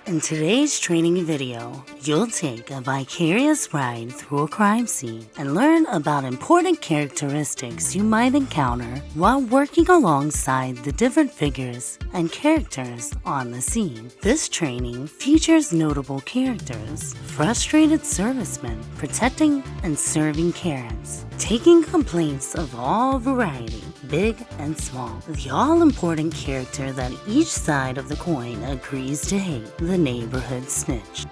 In today's training video, you'll take a vicarious ride through a crime scene and learn about important characteristics you might encounter while working alongside the different figures and characters on the scene. This training features notable characters, frustrated servicemen protecting and serving Karens, taking complaints of all variety, big and small, the all-important character that each side of the coin agrees to hate, the neighborhood snitch.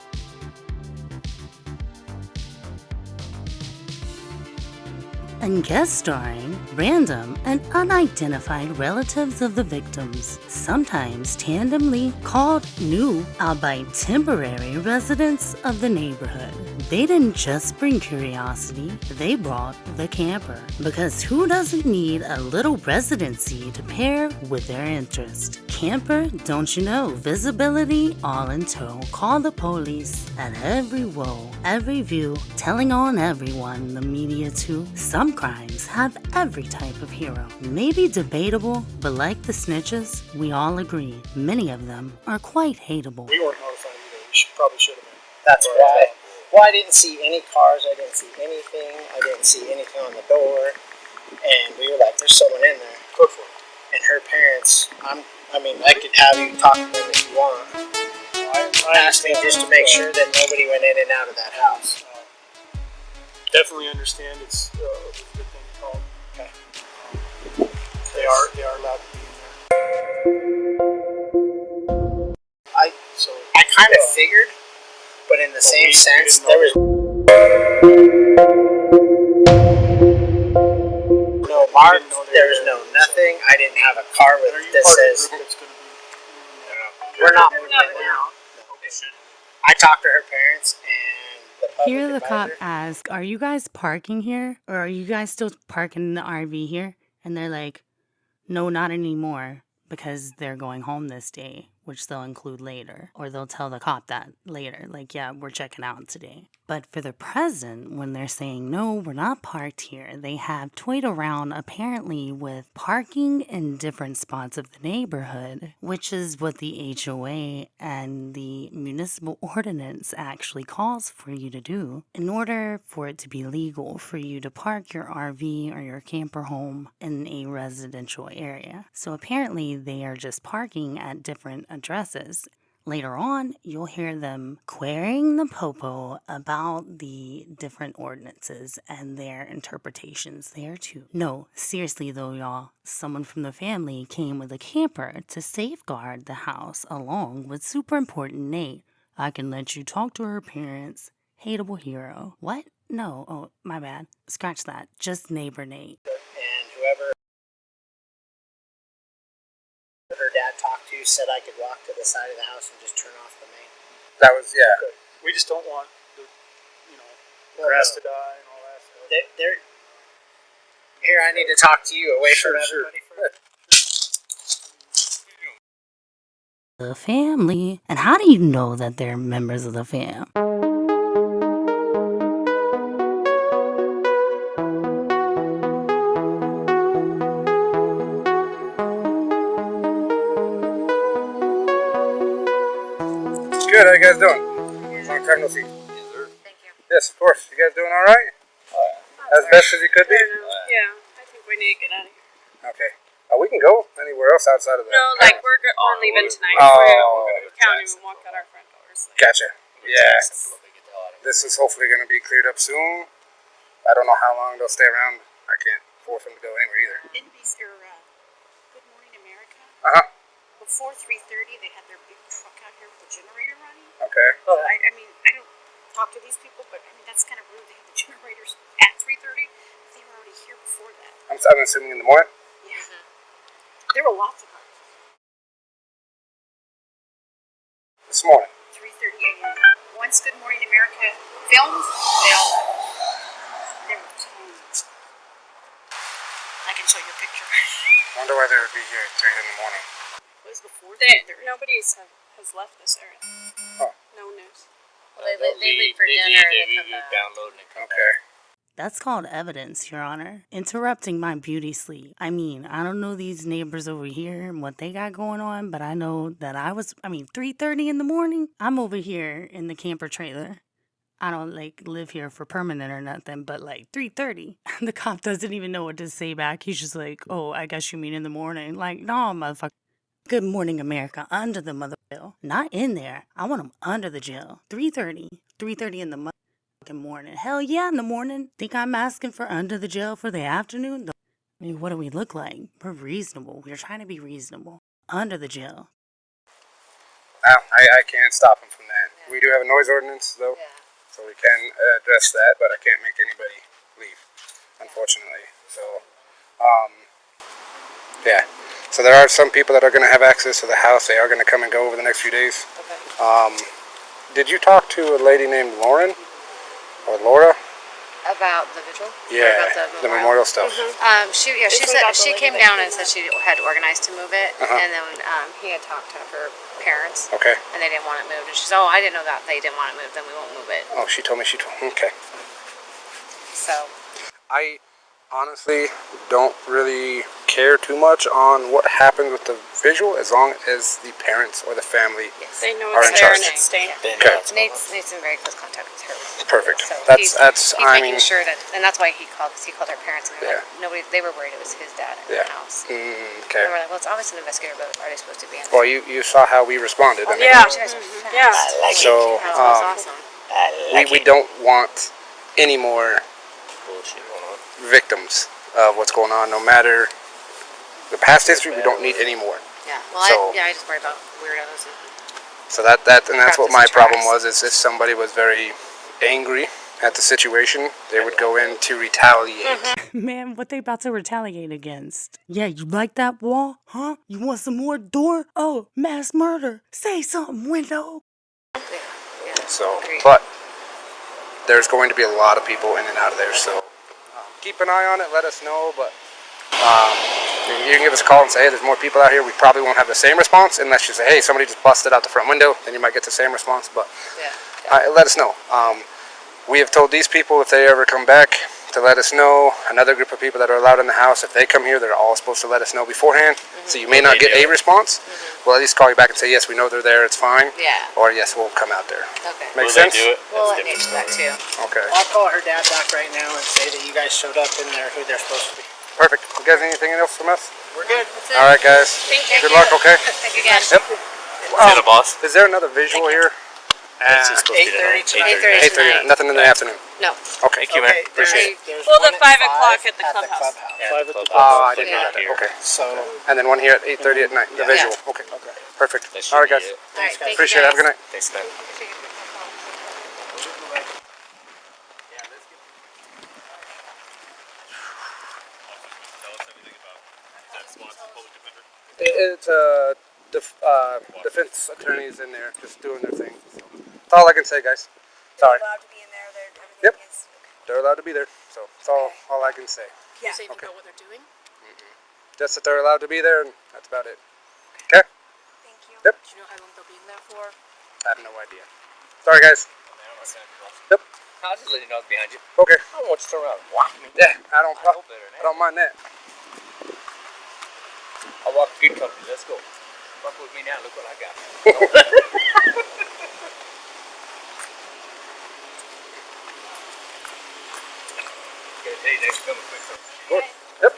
And guest starring random and unidentified relatives of the victims, sometimes tandemly called new, albeit temporary residents of the neighborhood. They didn't just bring curiosity, they brought the camper. Because who doesn't need a little residency to pair with their interest? Camper, don't you know, visibility all in tow. Call the police at every woe, every view, telling on everyone, the media too. Some crimes have every type of hero. Maybe debatable, but like the snitches, we all agree, many of them are quite hateable. We weren't notified either. Probably should have been. That's why. Well, I didn't see any cars. I didn't see anything. I didn't see anything on the door. And we were like, there's someone in there. Look for it. And her parents, I could have you talk to them if you want. I Asked me just to make sure that nobody went in and out of that house. Definitely understand it's a good thing you called. Okay. They are allowed to be in there. I kind of figured, but in the same sense, there was no mark, there was no nothing. I didn't have a car with that says we're not moving now. I talked to her parents and the public Here the cop advisor. asks, are you guys parking here? Or are you guys still parking in the RV here? And they're like, no, not anymore, because they're going home this day, which they'll include later. Or they'll tell the cop that later, like, yeah, we're checking out today. But for the present, when they're saying, no, we're not parked here, they have toyed around apparently with parking in different spots of the neighborhood, which is what the HOA and the municipal ordinance actually calls for you to do in order for it to be legal for you to park your RV or your camper home in a residential area. So apparently they are just parking at different addresses. Later on, you'll hear them querying the popo about the different ordinances and their interpretations there too. No, seriously though, y'all, someone from the family came with a camper to safeguard the house along with super important Nate. I can let you talk to her parents. Hateable hero. What? No, oh, my bad. Scratch that. Just neighbor Nate. And whoever her dad talked to said I could walk to the side of the house and just turn off the main. That was, yeah. Good. We just don't want the grass to die and all that stuff. Here, I need to talk to you away from everybody. The family. And how do you know that they're members of the fam? Good, how you guys doing? Long time no see. Yes, sir. Thank you. Yes, of course. You guys doing alright? As best as you could be? Yeah, I think we need to get out of here. Okay. We can go anywhere else outside of that. No, like we're leaving tonight. Oh, We can't even walk out our front doors. Gotcha. Yeah. This is hopefully going to be cleared up soon. I don't know how long they'll stay around. I can't force them to go anywhere either. NBC or Good Morning America. Before 3:30, they had their big truck out here with the generator running. Okay. I don't talk to these people, but that's kind of rude. They had the generators at 3:30. They were already here before that. I'm assuming in the morning? Yeah. There were lots of cars. This morning. 3:30 a.m. Once Good Morning America filmed, there were tons. I can show you a picture. Wonder why they would be here at 3 in the morning. It was before. Nobody has left this area. Huh. No news. Well, they leave for dinner and they come back. Okay. That's called evidence, Your Honor. Interrupting my beauty sleep. I mean, I don't know these neighbors over here and what they got going on, but I know that 3:30 in the morning, I'm over here in the camper trailer. I don't live here for permanent or nothing, but 3:30, the cop doesn't even know what to say back. He's just like, "Oh, I guess you mean in the morning." Like, no, motherfucker. Good morning, America. Under the mother jail. Not in there. I want them under the jail. 3:30. 3:30 in the motherfucking morning. Hell yeah, in the morning. Think I'm asking for under the jail for the afternoon? I mean, what do we look like? We're reasonable. We're trying to be reasonable. Under the jail. Well, I can't stop him from that. We do have a noise ordinance, though, so we can address that, but I can't make anybody leave, unfortunately. So, yeah. So there are some people that are going to have access to the house. They are going to come and go over the next few days. Okay. Did you talk to a lady named Lauren or Laura? About the vigil? Yeah, Or about the memorial stuff. She It's said about she the came lady down that and said she had organized to move it, Uh-huh. and then he had talked to her parents, Okay. and they didn't want it moved. And she said, "Oh, I didn't know that they didn't want it moved. Then we won't move it." Oh, she told me okay. So I honestly don't really care too much on what happens with the visual as long as the parents or the family yes, They know Are it's in there and charge. it's staying. Okay. Nate's in very close contact with her. Perfect. So That's he's I making mean, sure that, and that's why he called. Because he called her parents, and they're Yeah. like, nobody. They were worried it was his dad in Yeah. the house. okay. And we're like, well, it's obviously an investigator, but are they supposed to be in there? Well, you saw how we responded. I mean, Yeah. You guys are fast. Yeah. So, That was awesome. we don't want any more Bullshit going on. victims of what's going on. No matter the past history, we don't need any more. Yeah. Well, So- I just worry about weirdos. So that's what my Practice problem tracks. was. Is if somebody was very angry at the situation, they would go in to retaliate. Man, what they about to retaliate against? Yeah, you like that wall? Huh? You want some more door? Oh, mass murder. Say something, window. Yeah. So, Agreed. but there's going to be a lot of people in and out of there. So keep an eye on it. Let us know. But you can give us a call and say, hey, there's more people out here. We probably won't have the same response unless you say, hey, somebody just busted out the front window. Then you might get the same response. But let us know. We have told these people if they ever come back to let us know. Another group of people that are allowed in the house, if they come here, they're all supposed to let us know beforehand. So you may not get a response. We'll at least call you back and say, yes, we know they're there. It's fine. Yeah. Or yes, we'll come out there. Okay. Makes Will they sense? do it? We'll That's let Nate do that different. too. Okay. I'll call her dad back right now and say that you guys showed up and they're who they're supposed to be. Perfect. You guys need anything else from us? We're good. That's it. All right, guys. Thank you. Good luck, okay? Thank you guys. Yep. See you, boss. Is there another visual here? It's just supposed to be tonight. 8:30 tonight. 8:30. Nothing in the afternoon. No. Okay. Thank you, man. Appreciate it. There's Well, one the at 5 o'clock at the the clubhouse. Yeah, 5 at the Oh, I didn't Yeah. know that. Here. Okay. So, And then one here at 8:30 at night. The Yeah. visual. Okay. Perfect. That should All right, be guys. it. All right. Thank you Appreciate it. Have a good night. Thanks, man. It's defense attorneys in there just doing their thing. So. That's all I can say, guys. Sorry. allowed to be in there. Yep. They're allowed to be there. So that's all I can say. Yeah. So you Okay. know what they're doing? Just that they're allowed to be there, and that's about it. Okay. Thank you. Yep. Do you know how long they'll be in there for? I have no idea. Sorry, guys. Yep. I'll just let you know it's behind you. Okay. I don't want you to turn around and walk me. Yeah. I I know better than I that. don't mind that. I'll walk a good company. Let's go. Fuck with me now. Look what I got. Okay, hey, next coming quick. Of course. Yep.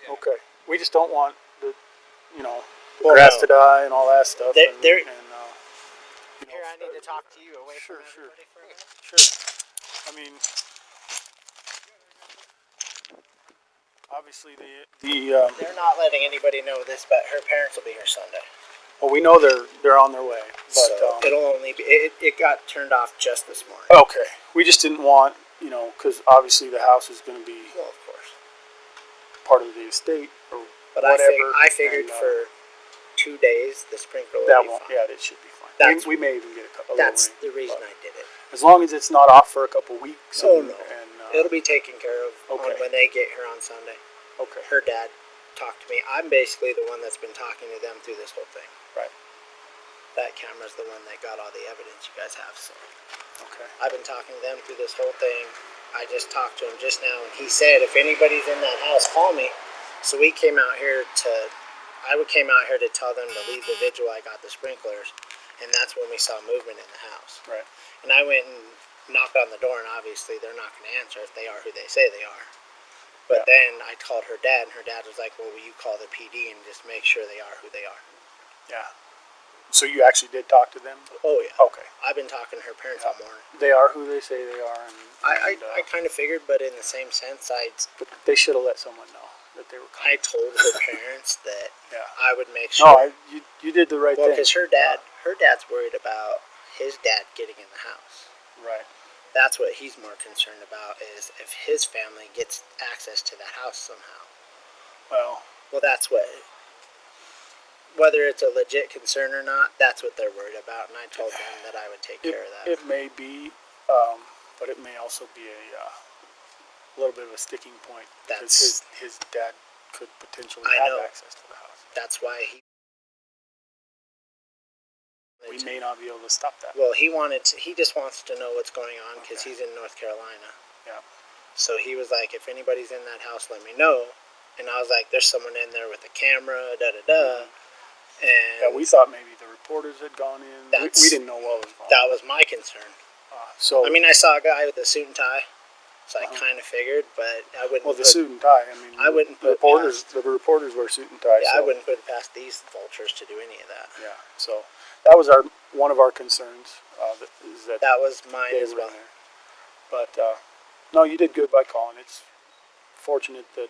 Okay. We just don't want the, Well, grass no. to die and all that stuff. There- and, there- and, here I need to talk to you away Sure, from sure. everybody for a minute. Sure. I mean, obviously They're not letting anybody know this, but her parents will be here Sunday. well, we know they're on their way, but So it'll only be, it got turned off just this morning. okay. We just didn't want, because obviously the house is going to be Well, of course. part of the estate or But whatever. I figured and, for 2 days the sprinkler will that be won't. fine. Yeah, it should be fine. That's- We may even get a couple. That's rain, the reason but I did it. as long as it's not off for a couple weeks. Oh, and, no. And, It'll be taken care of Okay. when they get here on Sunday. Okay. Her dad talked to me. I'm basically the one that's been talking to them through this whole thing. Right. That camera's the one that got all the evidence you guys have. So Okay. I've been talking to them through this whole thing. I just talked to him just now, and he said if anybody's in that house, call me. So we came out here came out here to tell them to leave the vigil. I got the sprinklers, and that's when we saw movement in the house. Right. And I went and knocked on the door, and obviously they're not going to answer if they are who they say they are. But then I called her dad, and her dad was like, well, will you call the PD and just make sure they are who they are? Yeah. So you actually did talk to them? Oh, yeah. Okay. I've been talking to her parents all morning. They are who they say they are, and I kind of figured, but in the same sense, but they should have let someone know that they were coming. I told her parents that Yeah. I would make sure. No, you did the right Well, thing. because her dad's worried about his dad getting in the house. Right. That's what he's more concerned about, is if his family gets access to that house somehow. Well, that's whether it's a legit concern or not, that's what they're worried about, and I told them that I would take care of that. it may be, but it may also be a little bit of a sticking point. Because his dad could potentially I have know. access to the house. That's why We may not be able to stop that. Well, he just wants to know what's going on because he's in North Carolina. Yeah. So he was like, if anybody's in that house, let me know. And I was like, there's someone in there with a camera, da-da-da. And Yeah, we thought maybe the reporters had gone in. That's- We didn't know what was going on. that was my concern. So I mean, I saw a guy with a suit and tie, so I kind of figured, but I wouldn't. well, the suit and tie. I mean, I wouldn't The put reporters wear suit and tie. Yeah, so, I wouldn't put it past these vultures to do any of that. Yeah. So that was one of our concerns. Is that That was mine they as were in well. there. But no, you did good by calling. It's fortunate that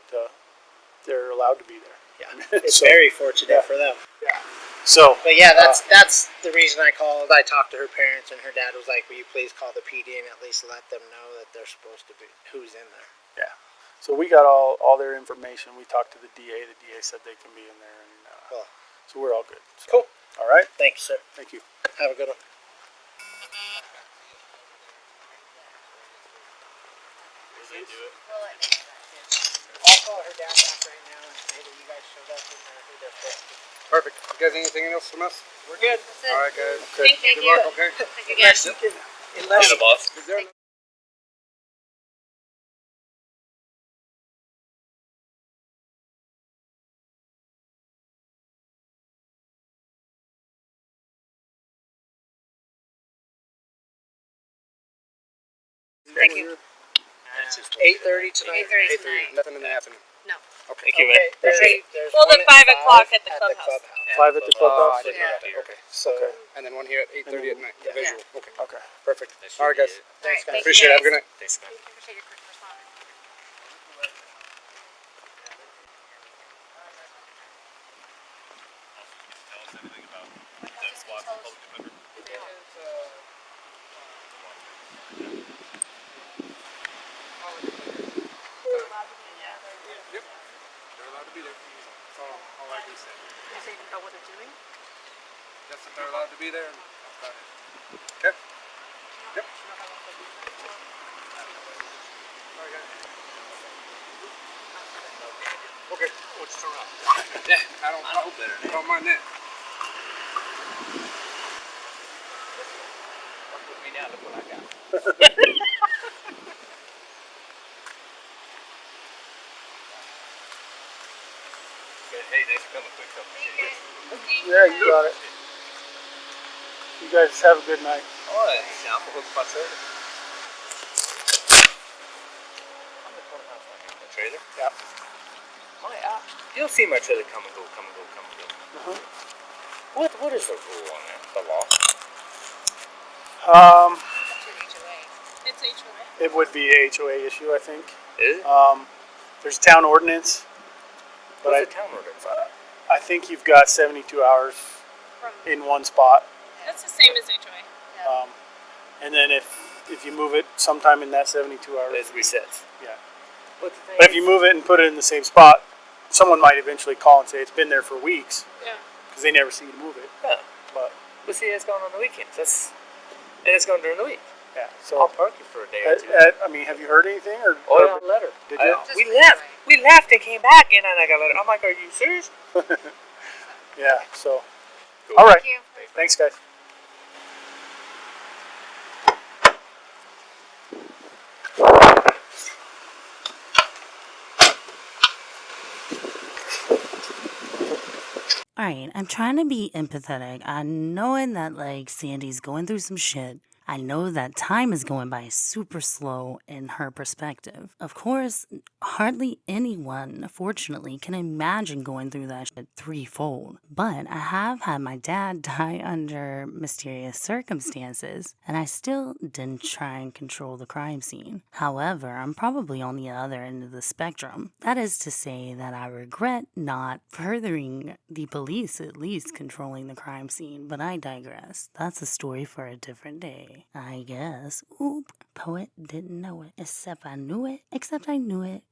they're allowed to be there. Yeah, it's So, very fortunate yeah. for them. Yeah. So, But yeah, that's the reason I called. I talked to her parents, and her dad was like, "Will you please call the PD and at least let them know that they're supposed to be who's in there?" yeah. So we got all their information. We talked to the DA. The DA said they can be in there, and Cool. so we're all good. So, Cool. all right. Thank you, sir. Thank you. Have a good one. I'll call her dad back right now and say that you guys showed up and who they're for. Perfect. You guys need anything else from us? We're good. All right, guys. Thank Good you. luck, okay? Thank you guys. Unless the boss. Is there Thank you. 8:30 tonight. 8:30 tonight. Nothing in the afternoon. No. Okay. Thank you, man. There's Well, then one at 5 o'clock at the clubhouse. 5 at the Oh, I clubhouse. didn't know Yeah. that. Okay. So And then one here at 8:30 at night. The Yeah. visual. Okay. Okay. Perfect. All right, guys. thanks, guys. Appreciate it. Have a good night. Thanks, man. Appreciate your quick response. They're allowed to be there. That's all I can say. You say about what they're doing? That's if they're allowed to be there. Okay. Yep. All right, guys. Okay. What's the rock? Yeah, I don't mind that. Fuck with me now, look what I got. Hey, thanks for coming. Quick cup of shit. Yeah, you got it. You guys have a good night. Oj, alkoholplatser. The trailer? Yeah. You'll see my trailer come and go, come and go, come and go. What is the rule on that? The law? It's HOA. It would be a HOA issue, I think. Is it? There's town ordinance, but What's the town ordinance on it? I think you've got 72 hours in one spot. That's the same as HOA. And then if you move it sometime in that 72 hours, It resets. yeah. But the thing But if you move it and put it in the same spot, someone might eventually call and say it's been there for weeks Yeah. because they never see you move it. yeah. But But see, it's going on the weekends. And it's going during the week. Yeah. I'll So, park you for a day or two. I mean, have you heard anything or? Oh yeah, letter. Did you? We left and came back, and then I got a letter. I'm like, are you serious? Yeah. So, all right. Thank you. Thanks, guys. Alright, I'm trying to be empathetic. I'm knowing that, like, Sandy's going through some shit. I know that time is going by super slow in her perspective. Of course, hardly anyone, fortunately, can imagine going through that shit threefold. But I have had my dad die under mysterious circumstances, and I still didn't try and control the crime scene. However, I'm probably on the other end of the spectrum. That is to say that I regret not furthering the police at least controlling the crime scene, but I digress. That's a story for a different day. I guess. Oop, poet didn't know it. Except I knew it,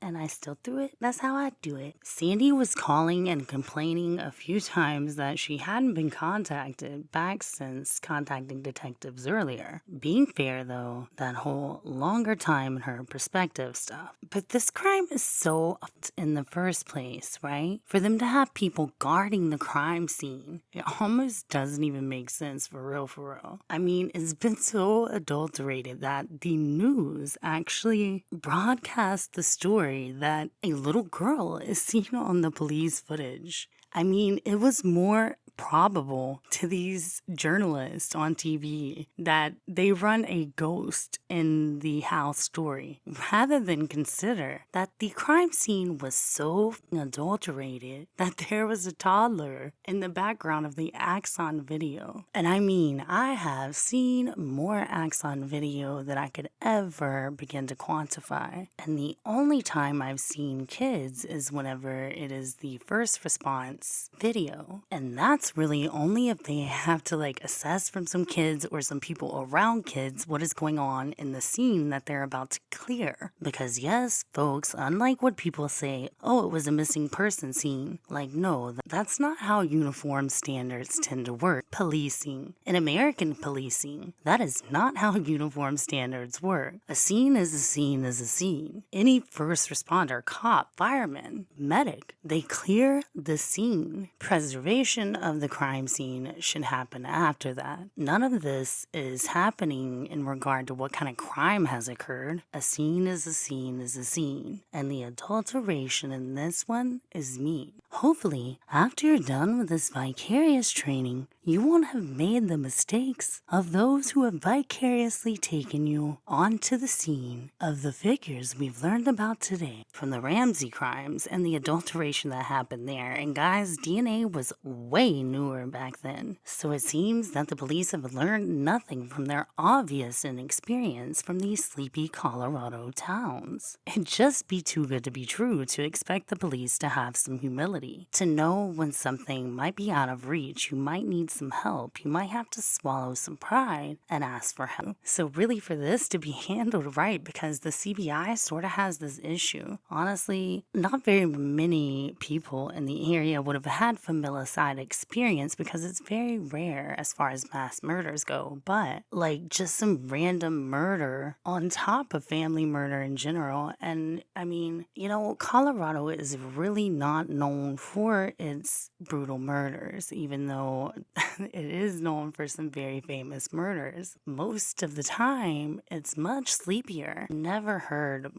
and I still threw it. That's how I do it. Sandy was calling and complaining a few times that she hadn't been contacted back since contacting detectives earlier. Being fair, though, that whole longer time in her perspective stuff. But this crime is so in the first place, right? For them to have people guarding the crime scene, it almost doesn't even make sense for real, for real. I mean, it's been so adulterated that the news actually broadcast the story that a little girl is seen on the police footage. I mean, it was more probable to these journalists on TV that they run a ghost in the house story rather than consider that the crime scene was so adulterated that there was a toddler in the background of the Axon video. And I mean, I have seen more Axon video than I could ever begin to quantify. And the only time I've seen kids is whenever it is the first response video. And that's really only if they have to like assess from some kids or some people around kids what is going on in the scene that they're about to clear. Because yes, folks, unlike what people say, oh, it was a missing person scene. Like, no, that's not how uniform standards tend to work. Policing. In American policing, that is not how uniform standards work. A scene is a scene is a scene. Any first responder, cop, fireman, medic, they clear the scene. Preservation of the crime scene should happen after that. None of this is happening in regard to what kind of crime has occurred. A scene is a scene is a scene. And the adulteration in this one is mean. Hopefully, after you're done with this vicarious training, you won't have made the mistakes of those who have vicariously taken you onto the scene of the figures we've learned about today, from the Ramsey crimes and the adulteration that happened there. And guys, DNA was way newer back then, so it seems that the police have learned nothing from their obvious inexperience from these sleepy Colorado towns. It'd just be too good to be true to expect the police to have some humility, to know when something might be out of reach, you might need some help, you might have to swallow some pride and ask for help. So really, for this to be handled right, because the CBI sort of has this issue, honestly, not very many people in the area would have had familicide experience because it's very rare as far as mass murders go, but like just some random murder on top of family murder in general. And I mean, you know, Colorado is really not known for its brutal murders, even though it is known for some very famous murders. Most of the time, it's much sleepier. Never heard,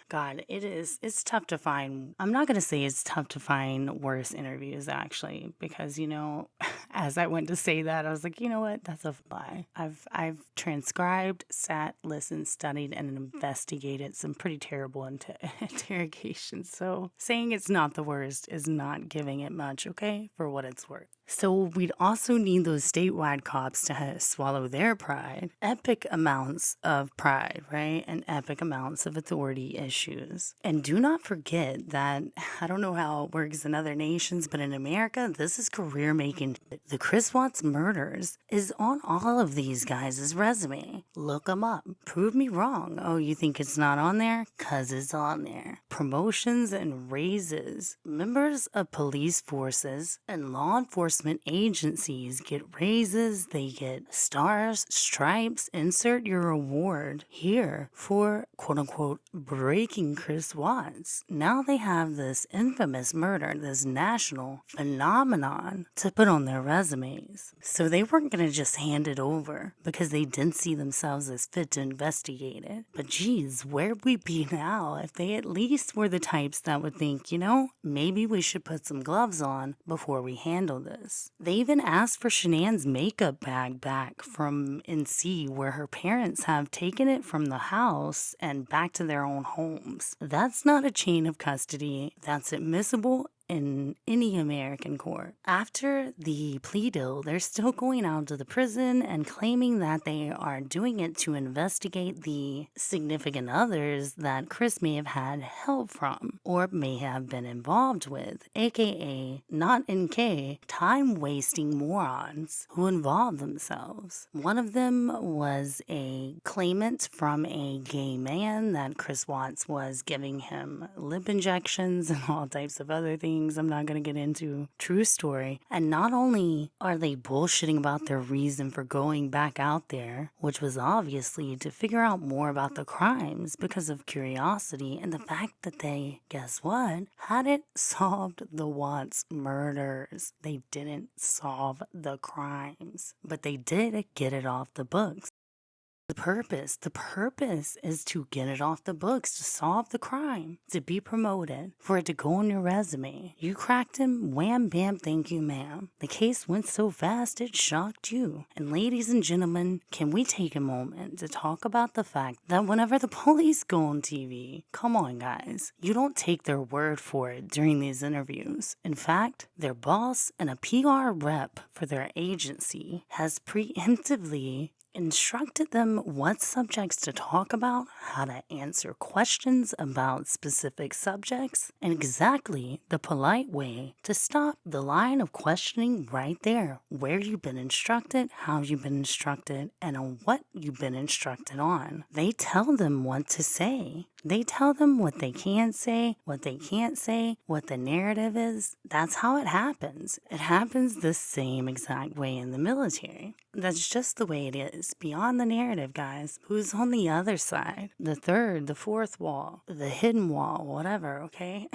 God, it's tough to find. I'm not going to say it's tough to find worse interviews, actually, because, you know, as I went to say that, I was like, you know what, that's a lie. I've transcribed, sat, listened, studied, and investigated some pretty terrible interrogations. So saying it's not the worst is not giving it much, okay, for what it's worth. So we'd also need those statewide cops to swallow their pride. Epic amounts of pride, right? And epic amounts of authority issues. And do not forget that, I don't know how it works in other nations, but in America, this is career making. The Chris Watts murders is on all of these guys' resume. Look them up. Prove me wrong. Oh, you think it's not on there? 'Cause it's on there. Promotions and raises. Members of police forces and law enforcement enforcement agencies get raises, they get stars, stripes, insert your award here for quote unquote breaking Chris Watts. Now they have this infamous murder, this national phenomenon to put on their resumes. So they weren't going to just hand it over because they didn't see themselves as fit to investigate it. But geez, where'd we be now if they at least were the types that would think, you know, maybe we should put some gloves on before we handle this. They even asked for Shanann's makeup bag back from NC, where her parents have taken it from the house and back to their own homes. That's not a chain of custody. That's admissible in any American court. After the plea deal, they're still going out to the prison and claiming that they are doing it to investigate the significant others that Chris may have had help from or may have been involved with, aka not NK, time-wasting morons who involved themselves. One of them was a claimant from a gay man that Chris Watts was giving him lip injections and all types of other things I'm not going to get into. True story. And not only are they bullshitting about their reason for going back out there, which was obviously to figure out more about the crimes because of curiosity and the fact that they, guess what, hadn't solved the Watts murders. They didn't solve the crimes, but they did get it off the books. The purpose is to get it off the books, to solve the crime, to be promoted, for it to go on your resume. You cracked him, wham bam, thank you ma'am. The case went so fast it shocked you. And ladies and gentlemen, can we take a moment to talk about the fact that whenever the police go on TV, come on guys, you don't take their word for it during these interviews. In fact, their boss and a PR rep for their agency has preemptively instructed them what subjects to talk about, how to answer questions about specific subjects, and exactly the polite way to stop the line of questioning right there. Where you've been instructed, how you've been instructed, and on what you've been instructed on. They tell them what to say. They tell them what they can say, what they can't say, what the narrative is. That's how it happens. It happens the same exact way in the military. That's just the way it is. Beyond the narrative, guys. Who's on the other side? The third, the fourth wall, the hidden wall, whatever, okay?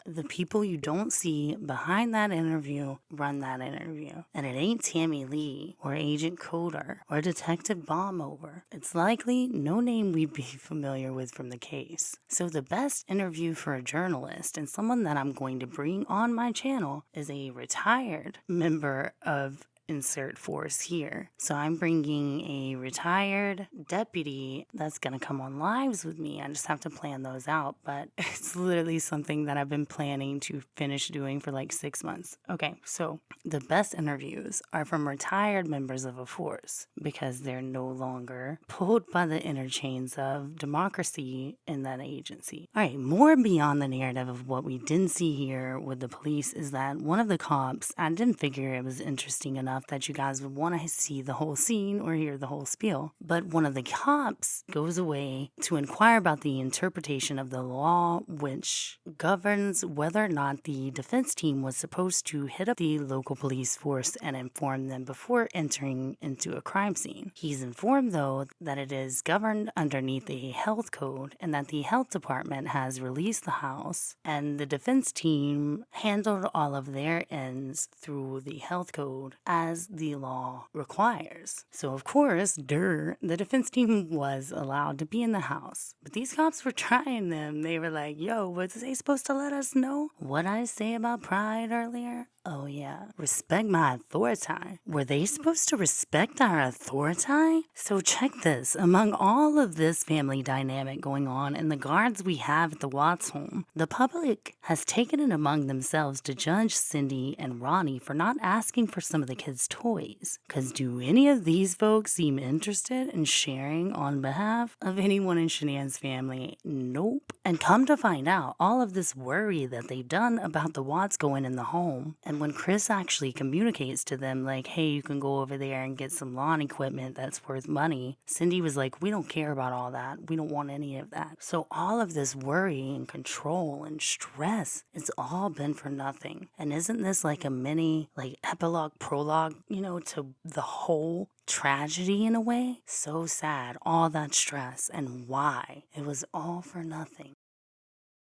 The people you don't see behind that interview run that interview. And it ain't Tammy Lee or Agent Coder or Detective Bombover. It's likely no name we'd be familiar with from the case. So the best interview for a journalist and someone that I'm going to bring on my channel is a retired member of insert force here. So I'm bringing a retired deputy that's going to come on lives with me. I just have to plan those out, but it's literally something that I've been planning to finish doing for like 6 months. Okay, so the best interviews are from retired members of a force because they're no longer pulled by the inner chains of democracy in that agency. All right, more beyond the narrative of what we didn't see here with the police is that one of the cops, I didn't figure it was interesting enough that you guys would want to see the whole scene or hear the whole spiel. But one of the cops goes away to inquire about the interpretation of the law which governs whether or not the defense team was supposed to hit up the local police force and inform them before entering into a crime scene. He's informed, though, that it is governed underneath a health code and that the health department has released the house and the defense team handled all of their ends through the health code as the law requires. So of course, the defense team was allowed to be in the house. But these cops were trying them. They were like, yo, was they supposed to let us know what I say about pride earlier? Oh yeah, respect my authority. Were they supposed to respect our authority? So check this, among all of this family dynamic going on and the guards we have at the Watts home, the public has taken it among themselves to judge Cindy and Ronnie for not asking for some of the kids' toys. Cause do any of these folks seem interested in sharing on behalf of anyone in Shanann's family? Nope. And come to find out, all of this worry that they've done about the Watts going in the home And when Chris actually communicates to them, like, hey, you can go over there and get some lawn equipment that's worth money, Cindy was like, we don't care about all that. We don't want any of that. So all of this worry and control and stress, it's all been for nothing. And isn't this like a mini, like, epilogue, prologue, to the whole tragedy in a way? So sad, all that stress, and why? It was all for nothing.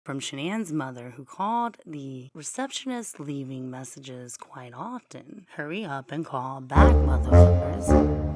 From Shanann's mother, who called the receptionist leaving messages quite often. Hurry up and call back, motherfuckers.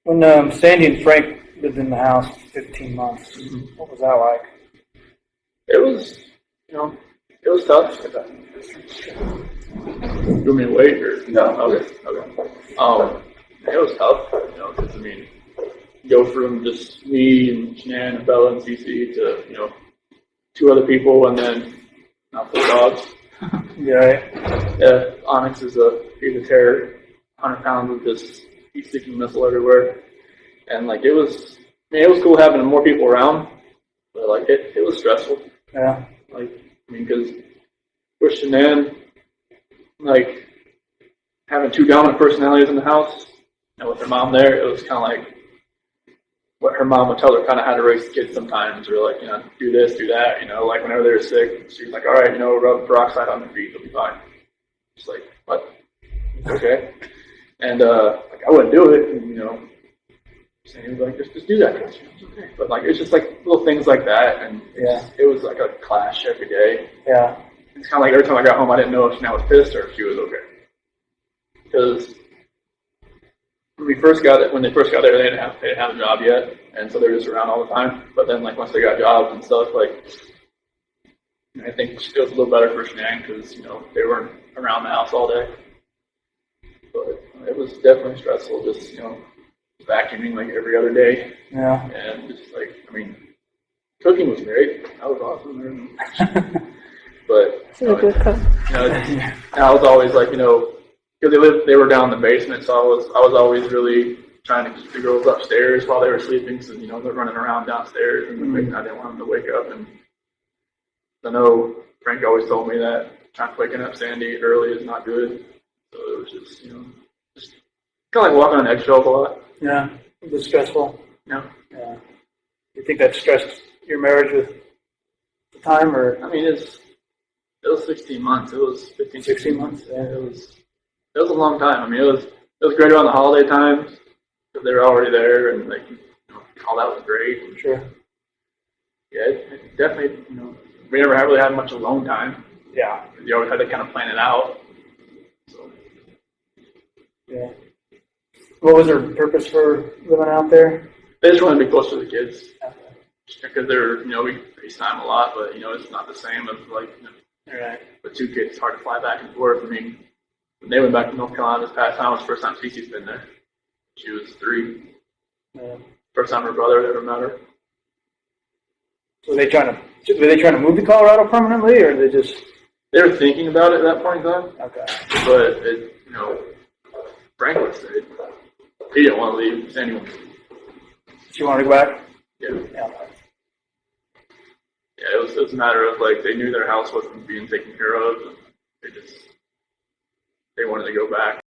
When Sandy and Frank lived in the house for 15 months, what was that like? It was, it was tough. You want me to wait or? No. Okay. It was tough, because go from just me and Shanann and Bella and Cece to, 2 other people and then now 4 dogs. Yeah. Yeah, Onyx he's a terror, 100 pounds of just heat-seeking missile everywhere. And it was cool having more people around, but it was stressful. Yeah. Because with Shanann, having 2 dominant personalities in the house, and with her mom there, it was kind of what her mom would tell her, kind of how to raise the kids sometimes, or do this, do that, whenever they were sick, she was like, all right, rub peroxide on their feet, they'll be fine. Just what? Okay. And, I wouldn't do it, and, Sandy was like, just do that, Chris. It's okay. But, it's just, little things like that, and it was, a clash every day. Yeah. It's kind of every time I got home, I didn't know if Shanann was pissed or if she was okay. Because when they first got there, they didn't have a job yet, and so they were just around all the time. But then, once they got jobs and stuff, I think it was a little better for Shanann because they weren't around the house all day. But it was definitely stressful, just vacuuming every other day. Yeah. And just cooking was great. That was awesome. But She's a good cook. I was always because they were down in the basement, so I was always really trying to keep the girls upstairs while they were sleeping, so they're running around downstairs, and I didn't want them to wake up. And I know Frank always told me that waking up Sandy early is not good. So it was just just kind of walking on eggshells a lot. Yeah. It was stressful. Yeah. Yeah. You think that stressed your marriage with the time, or? It was 16 months. It was 15, 16 months. Yeah. It was a long time. It was great around the holiday times because they were already there, and all that was great. And Sure. yeah, it definitely. We never really had much alone time. Yeah. You always had to kind of plan it out. So. Yeah. What was their purpose for living out there? They just wanted to be close to the kids. Because they're, we FaceTime a lot, but, it's not the same as, Right. with 2 kids, it's hard to fly back and forth. When they went back to North Carolina this past time, it was the first time Cece's been there. She was 3. Yeah. First time her brother ever met her. So were they trying to move to Colorado permanently, or they just? They were thinking about it at that point in time. Okay. But, Frank would say he didn't want to leave. Sandy wanted to leave. She wanted to go back? Yeah. Yeah. Yeah, it was a matter of, they knew their house wasn't being taken care of, and they wanted to go back.